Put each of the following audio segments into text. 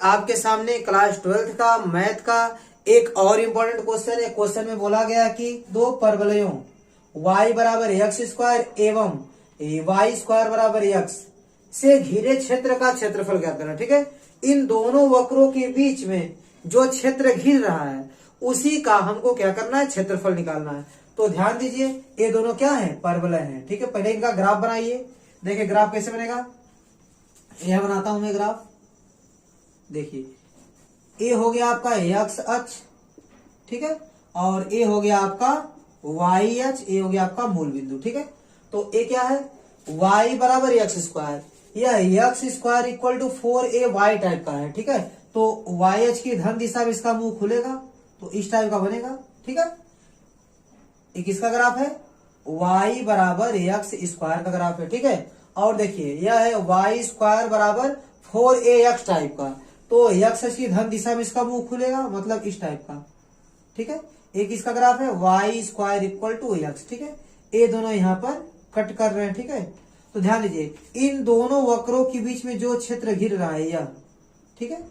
आपके सामने class 12th का मैथ का एक और इम्पोर्टेंट क्वेश्चन है। क्वेश्चन में बोला गया कि दो परवलयों y बराबर एक्स स्क्वायर एवं y स्क्वायर बराबर एक्स से घिरे क्षेत्र का क्षेत्रफल ज्ञात करना। ठीक है, इन दोनों वक्रों के बीच में जो क्षेत्र घिर रहा है उसी का हमको क्या करना है, क्षेत्रफल निकालना है। तो ध्यान दीजिए, ये दोनों क्या है, परवलय हैं। ठीक है, पहले इनका ग्राफ बनाइए। देखिए ग्राफ कैसे बनेगा, यह बनाता हूं मैं ग्राफ। देखिए ए हो गया आपका एक्स अक्ष, ठीक है, और ए हो गया आपका वाई अक्ष, ए हो गया आपका मूल बिंदु। ठीक है, तो ए क्या है, y बराबर एक्स स्क्वायर, यह x square equal to 4ay type का है। ठीक है, तो y अक्ष की धन दिशा में इसका मुंह खुलेगा तो इस टाइप का बनेगा। ठीक है, ये किसका ग्राफ है, y बराबर एक्स स्क्वायर का ग्राफ है। ठीक है, और देखिए यह है y स्क्वायर बराबर 4ax टाइप का, तो एक्स की धन दिशा में इसका मुंह खुलेगा, मतलब इस टाइप का। ठीक है, एक इसका ग्राफ है y square equal to x. ठीक है, ये दोनों यहाँ पर कट कर रहे हैं। ठीक है, तो ध्यान दीजिए, इन दोनों वक्रों के बीच में जो क्षेत्र घिर रहा है यह, ठीक है,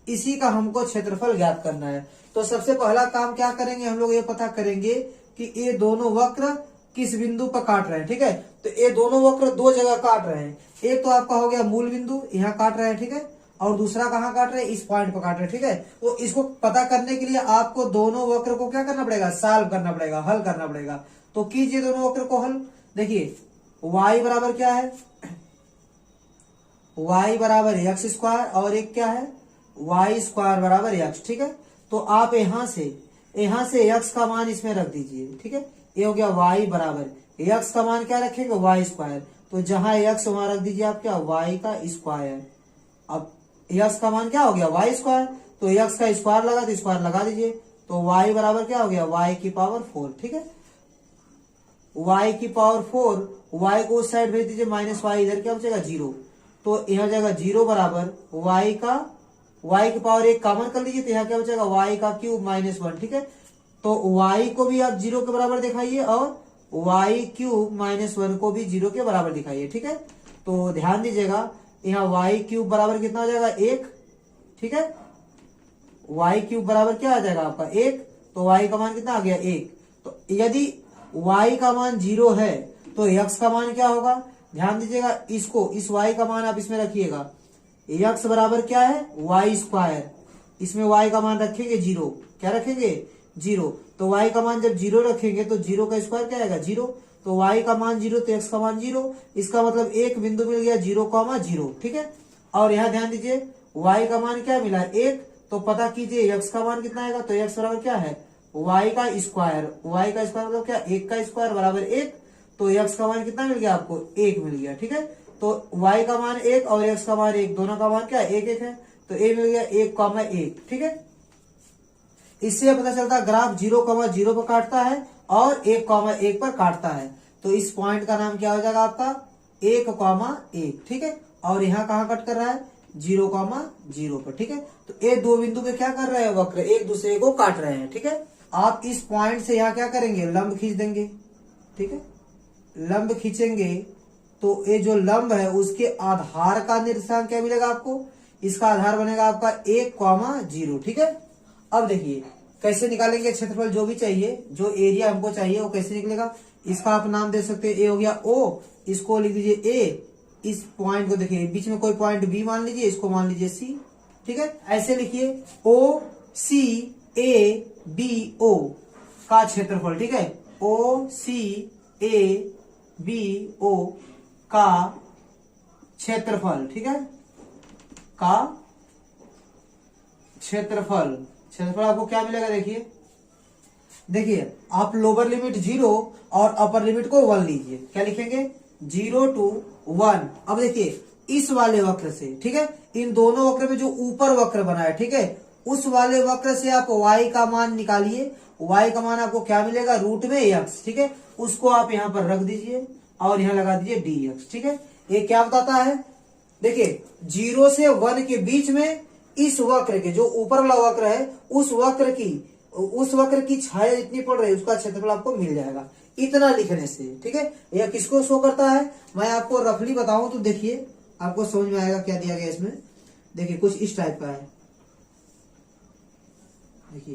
इसी का हमको क्षेत्रफल ज्ञात करना है। तो सबसे पहला काम क्या करेंगे, हम लोग ये पता करेंगे कि ये दोनों वक्र किस बिंदु पर काट रहे हैं। ठीक है, तो ये दोनों वक्र दो जगह काट रहे हैं। एक तो आपका हो गया मूल बिंदु, यहाँ काट रहे हैं। ठीक है, और दूसरा कहाँ काट रहे हैं, इस पॉइंट पर काट रहे हैं। ठीक है, तो इसको पता करने के लिए आपको दोनों वक्र को क्या करना पड़ेगा, सॉल्व करना पड़ेगा, हल करना पड़ेगा। तो कीजिए दोनों वक्र को हल। देखिए y बराबर क्या है, y बराबर एक्स स्क्वायर, और एक क्या है, y स्क्वायर बराबर एक्स। ठीक है, तो आप यहां से x का मान इसमें रख दीजिए। ठीक है, ये हो गया y बराबर x का मान क्या रखेंगे, y स्क्वायर, तो जहां x वहां रख दीजिए आप क्या, y का स्क्वायर। अब x का मान क्या हो गया, y स्क्वायर, तो x का स्क्वायर लगा तो स्क्वायर लगा दीजिए, तो y बराबर क्या हो गया, y की पावर 4। ठीक है, y की पावर 4, y को उस साइड भेज दीजिए, माइनस y इधर क्या बचेगा, 0, तो यहाँ जाएगा 0 बराबर y की पावर 1 कॉमन कर लीजिए, तो यहाँ क्या बचेगा, y का क्यूब माइनस 1। ठीक है, तो y को भी आप 0 के बराबर दिखाइए और y क्यूब माइनस 1 को भी 0 के बराबर दिखाइए। ठीक है, तो ध्यान दीजिएगा, यहाँ y क्यूब बराबर कितना हो जाएगा, 1। ठीक है, y क्यूब बराबर क्या आ जाएगा आपका, 1, तो y का मान कितना आ गया, 1। तो यदि y का मान 0 है तो x का मान क्या होगा, ध्यान दीजिएगा, इस y का मान आप इसमें रखिएगा, x बराबर क्या है, y स्क्वायर, इसमें y का मान रखेंगे 0, क्या रखेंगे, 0, तो y का मान जब 0 रखेंगे तो 0 का स्क्वायर क्या आएगा, 0, तो y का मान 0 तो x का मान 0, इसका मतलब एक बिंदु मिल गया 0,0। ठीक है, और यहाँ ध्यान दीजिए y का मान क्या मिला, 1, तो पता कीजिए x का मान कितना आएगा, तो x बराबर क्या है, y का स्क्वायर मतलब क्या, 1 का स्क्वायर बराबर 1, तो x का मान कितना मिल गया आपको, 1 मिल गया। ठीक है, तो y का मान 1 और x का मान 1, दोनों का मान क्या है, 1 1 है, तो a मिल गया 1,1। ठीक है, इससे पता चलता है ग्राफ 0,0 पर काटता है और 1,1 पर काटता है, तो इस पॉइंट का नाम क्या हो जाएगा आपका, 1,1। ठीक है, और यहाँ कहाँ कट कर रहा है, 0,0 पर। ठीक है, तो ये दो बिंदु पे क्या कर रहे हैं, वक्र एक दूसरे को काट रहे हैं। ठीक है, आप इस पॉइंट से यहाँ क्या करेंगे, लंब खींच देंगे। ठीक है, लंब खींचेंगे तो ये जो लंब है उसके आधार का निर्देशांक क्या मिलेगा आपको, इसका आधार बनेगा आपका 1,0। ठीक है, अब देखिए कैसे निकालेंगे क्षेत्रफल, जो भी चाहिए, जो एरिया हमको चाहिए वो कैसे निकलेगा, इसका आप नाम दे सकते हैं, ए हो गया O, इसको लिख दीजिए A, इस पॉइंट को देखिए बीच में कोई पॉइंट B मान लीजिए, इसको मान लीजिए C। ठीक है, ऐसे लिखिए OCABO का क्षेत्रफल। ठीक है, OCABO का क्षेत्रफल। ठीक है, का क्षेत्रफल आपको क्या मिलेगा, देखिए आप लोअर लिमिट 0 और अपर लिमिट को 1 लीजिए, क्या लिखेंगे, 0 to 1। अब देखिए इस वाले वक्र से, ठीक है, इन दोनों वक्र में जो ऊपर वक्र बना है, ठीक है, उस वाले वक्र से आप y का मान निकालिए, y का मान आपको क्या मिलेगा, रूट में x। ठीक है, उसको आप यहाँ पर रख दीजिए और यहाँ लगा दीजिए dx। ठीक है, ये क्या बताता है, देखिए 0 से 1 के बीच में इस वक्र के जो ऊपर वाला वक्र है, उस वक्र की छाया जितनी पड़ रही है उसका क्षेत्रफल आपको मिल जाएगा, इतना लिखने से। ठीक है, यह किसको शो करता है, मैं आपको रफली बताऊं तो देखिए आपको समझ में आएगा क्या दिया गया इसमें। देखिए कुछ इस टाइप का है, देखिए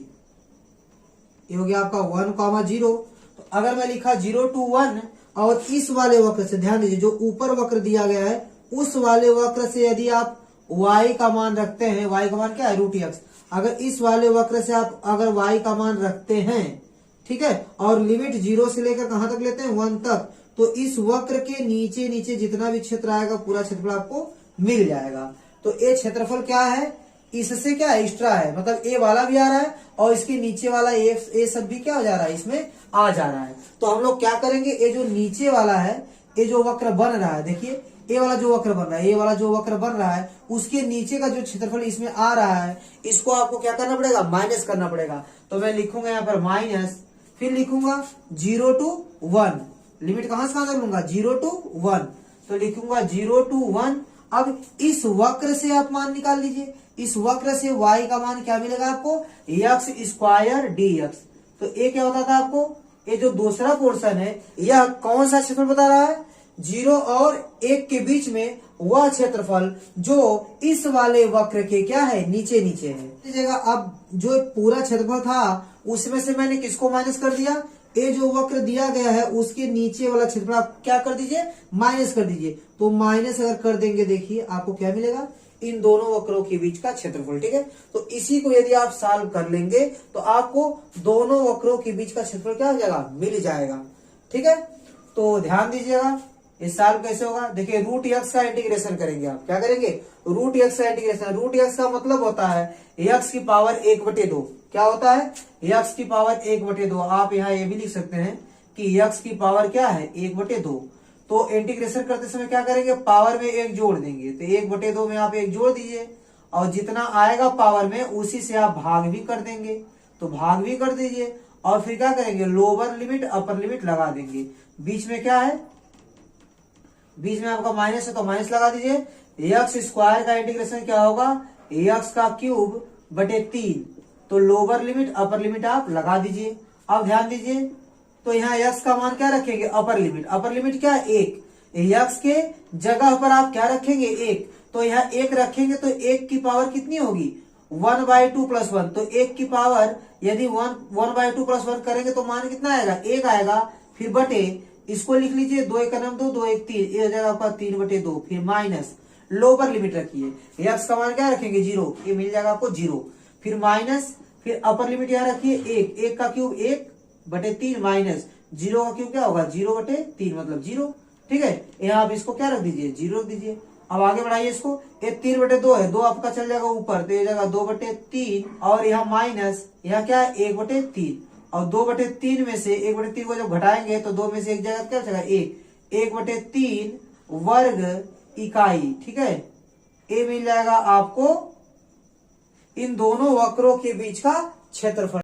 ये हो गया आपका 1,0। तो अगर मैं लिखा 0 to 1 और इस वाले वक्र से, ध्यान दीजिए जो ऊपर वक्र दिया गया है उस वाले वक्र से यदि आप y का मान रखते हैं, y का मान क्या है √x, अगर इस वाले वक्र से आप अगर y का मान रखते हैं, ठीक है, और लिमिट 0 से लेकर कहां तक लेते हैं 1 तक, तो इस वक्र के नीचे नीचे जितना भी क्षेत्र आएगा पूरा क्षेत्रफल आपको मिल जाएगा। तो ये क्षेत्रफल क्या है, इससे क्या एक्स्ट्रा है, मतलब ए वाला भी आ रहा है और इसके नीचे वाला ए सब भी क्या हो जा रहा है, इसमें आ जा रहा है। तो हम लोग क्या करेंगे, ये जो नीचे वाला है, ये जो वक्र बन रहा है, देखिए ये वाला जो वक्र बन रहा है, ये वाला जो वक्र बन रहा है उसके नीचे का जो क्षेत्रफल इसमें आ रहा है, इसको आपको क्या करना पड़ेगा, माइनस करना पड़ेगा। तो मैं लिखूंगा यहाँ पर माइनस, फिर लिखूंगा 0 to 1, लिमिट कहां से कहां तक लूंगा 0 to 1, तो लिखूंगा 0 to 1। अब इस वक्र से आप मान निकाल लीजिए, इस वक्र से y का मान क्या मिलेगा आपको, x² dx। तो ये क्या होता था आपको, ये जो दूसरा पोर्शन है यह कौन सा क्षेत्रफल बता रहा है, 0 और 1 के बीच में वह क्षेत्रफल जो इस वाले वक्र के क्या है, नीचे नीचे है। देखिएगा अब जो पूरा क्षेत्रफल था उसमें से मैंने किसको माइनस कर दिया, ये जो वक्र दिया गया है उसके नीचे वाला क्षेत्रफल आप क्या कर दीजिए, माइनस कर दीजिए। तो माइनस अगर कर देंगे देखिए आपको क्या मिलेगा, इन दोनों वक्रों के बीच का क्षेत्रफल, ठीक है। तो इसी को यदि आप सॉल्व कर लेंगे तो आपको दोनों वक्रों के बीच का क्षेत्रफल क्या हो जाएगा, मिल जाएगा, ठीक है। तो ध्यान दीजिएगा इस सॉल्व कैसे होगा, देखिए √x का इंटीग्रेशन करेंगे, आप क्या करेंगे, √x का इंटीग्रेशन। √x का मतलब होता है x की पावर 1/2, क्या होता है, x की पावर 1/2। आप यहाँ ये भी लिख सकते हैं कि x की पावर क्या है 1/2। तो इंटीग्रेशन करते समय क्या करेंगे, पावर में 1 जोड़ देंगे, तो 1/2 में आप 1 जोड़ दीजिए और जितना आएगा पावर में उसी से आप भाग भी कर देंगे, तो भाग भी कर दीजिए और फिर क्या करेंगे, लोअर लिमिट अपर लिमिट लगा देंगे। बीच में क्या है, बीच में आपका माइनस है तो माइनस लगा दीजिए। x² का इंटीग्रेशन क्या होगा, x³/3, तो लोअर लिमिट अपर लिमिट आप लगा दीजिए। अब ध्यान दीजिए तो यहाँ x का मान क्या रखेंगे, अपर लिमिट, अपर लिमिट क्या है 1, x के जगह पर आप क्या रखेंगे 1, तो यहाँ 1 रखेंगे तो 1 की पावर कितनी होगी 1/2 + 1, तो 1 की पावर यदि 1/2 + 1 करेंगे तो मान कितना आएगा 1 आएगा, फिर बटे इसको लिख लीजिए 2 × 2 2 × 1 3, ये हो जाएगा आपका 3/2, फिर माइनस लोअर लिमिट रखिए, x का मान क्या रखेंगे 0, ये मिल जाएगा आपको 0, फिर माइनस, फिर अपर लिमिट यहाँ रखिए 1, 1 का क्यूब 1/3 माइनस 0 का क्यूब क्या होगा 0/3 मतलब 0, ठीक है। यहाँ आप इसको क्या रख दीजिए 0 रख दीजिए। अब आगे बढ़ाइए इसको, ये 3/2 है, 2 आपका चल जाएगा ऊपर तो ये जाएगा 2/3 और यहाँ माइनस, यहाँ क्या है 1/3 और 2/3 में से 1/3 को जब घटाएंगे तो 2 में से 1 जगह क्या बचेगा 1/3 वर्ग इकाई, ठीक है। ये मिल जाएगा आपको इन दोनों वक्रों के बीच का क्षेत्रफल।